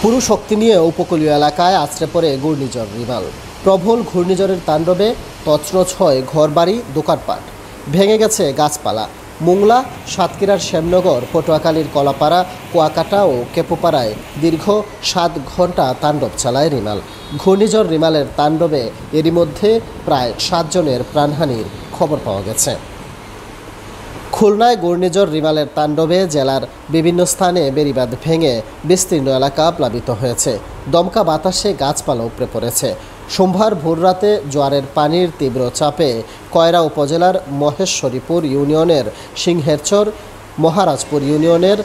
পুরো শক্তি নিয়ে উপকূলীয় এলাকায় আছড়ে পড়ে ঘূর্ণিঝড় রিমাল। প্রবল ঘূর্ণিঝড়ের তাণ্ডবে তছনছ হয় ঘরবাড়ি, দোকানপাট, ভেঙে গেছে গাছপালা। মোংলা, সাতক্ষীরার শ্যামনগর, পটুয়াখালীর কলাপাড়া, কুয়াকাটা ও কেপুপাড়ায় দীর্ঘ 7 ঘন্টা তাণ্ডব চালায় রিমাল। ঘূর্ণিঝড় রিমালের তাণ্ডবে এরই মধ্যে প্রায় 7 জনের প্রাণহানির খবর পাওয়া গেছে। খুলনায় ঘূর্ণিঝড় রিমালের তাণ্ডবে জেলার বিভিন্ন স্থানে বেড়িবাঁধ ভেঙে বিস্তীর্ণ এলাকা প্লাবিত হয়েছে। দমকা বাতাসে গাছপালা উপড়ে পড়েছে। সোমবার ভোররাতে জোয়ারের পানির তীব্র চাপে কয়রা উপজেলার মহেশরীপুর ইউনিয়নের সিংহেরচর, মহারাজপুর ইউনিয়নের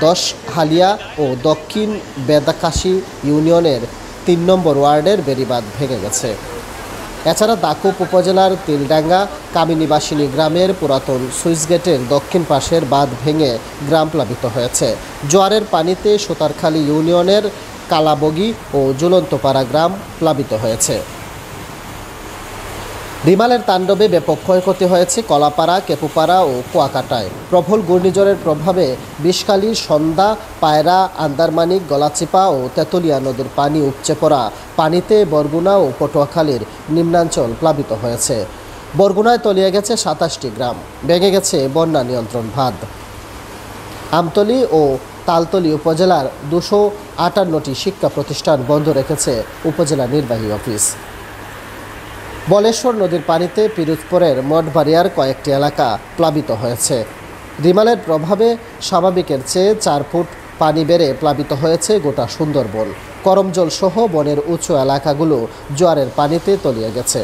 10 হালিয়া ও দক্ষিণ বেদাকাশি ইউনিয়নের 3 নম্বর ওয়ার্ডের বেড়িবাঁধ ভেঙে গেছে। এছাড়া দাকুপ উপজেলার তিলডাঙ্গা কামিনীবাসিনী গ্রামের পুরাতন সুইচগেটের দক্ষিণ পাশের বাঁধ ভেঙে গ্রাম প্লাবিত হয়েছে। জোয়ারের পানিতে সুতারখালী ইউনিয়নের কালাবগি ও ঝুলন্তপাড়া গ্রাম প্লাবিত হয়েছে। রিমালের তাণ্ডবে ব্যাপক ক্ষয়ক্ষতি হয়েছে কলাপাড়া, কেপুপাড়া ও কুয়াকাটায়। প্রবল ঘূর্ণিঝড়ের প্রভাবে বিষখালী, সন্ধ্যা, পায়রা, আন্দারমানিক, গলাচিপা ও তেতুলিয়া নদীর পানি উপচে পড়া পানিতে বরগুনা ও পটুয়াখালীর নিম্নাঞ্চল প্লাবিত হয়েছে। বরগুনায় তলিয়ে গেছে 27টি গ্রাম, ভেঙে গেছে বন্যা নিয়ন্ত্রণ বাঁধ। আমতলী ও তালতলী উপজেলার 258টি শিক্ষা প্রতিষ্ঠান বন্ধ রেখেছে উপজেলা নির্বাহী অফিস। বলেশ্বর নদীর পানিতে পিরোজপুরের মঠবাড়িয়ার কয়েকটি এলাকা প্লাবিত হয়েছে। রিমালের প্রভাবে স্বাভাবিকের চেয়ে 4 ফুট পানি বেড়ে প্লাবিত হয়েছে গোটা সুন্দরবন। করমজল সহ বনের উঁচু এলাকাগুলো জোয়ারের পানিতে তলিয়ে গেছে।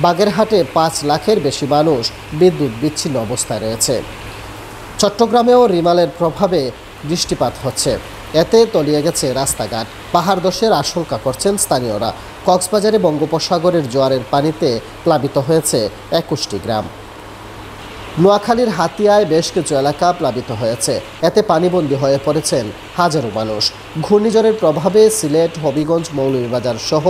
বাগেরহাটে 5 লাখের বেশি মানুষ বিদ্যুৎ বিচ্ছিন্ন অবস্থায় রয়েছে। চট্টগ্রামেও রিমালের প্রভাবে বৃষ্টিপাত হচ্ছে, এতে তলিয়ে গেছে রাস্তাঘাট। পাহাড় ধসের আশঙ্কা করছেন স্থানীয়রা। কক্সবাজারে বঙ্গোপসাগরের জোয়ারের পানিতে প্লাবিত হয়েছে 21টি গ্রাম। নোয়াখালীর হাতিয়ায় বেশ কিছু এলাকা প্লাবিত হয়েছে, এতে পানিবন্দী হয়ে পড়েছেন হাজারো মানুষ। ঘূর্ণিঝড়ের প্রভাবে সিলেট, হবিগঞ্জ, মৌলভীবাজার সহ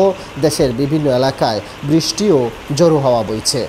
দেশের বিভিন্ন এলাকায় বৃষ্টি ও ঝোড়ো হাওয়া বইছে।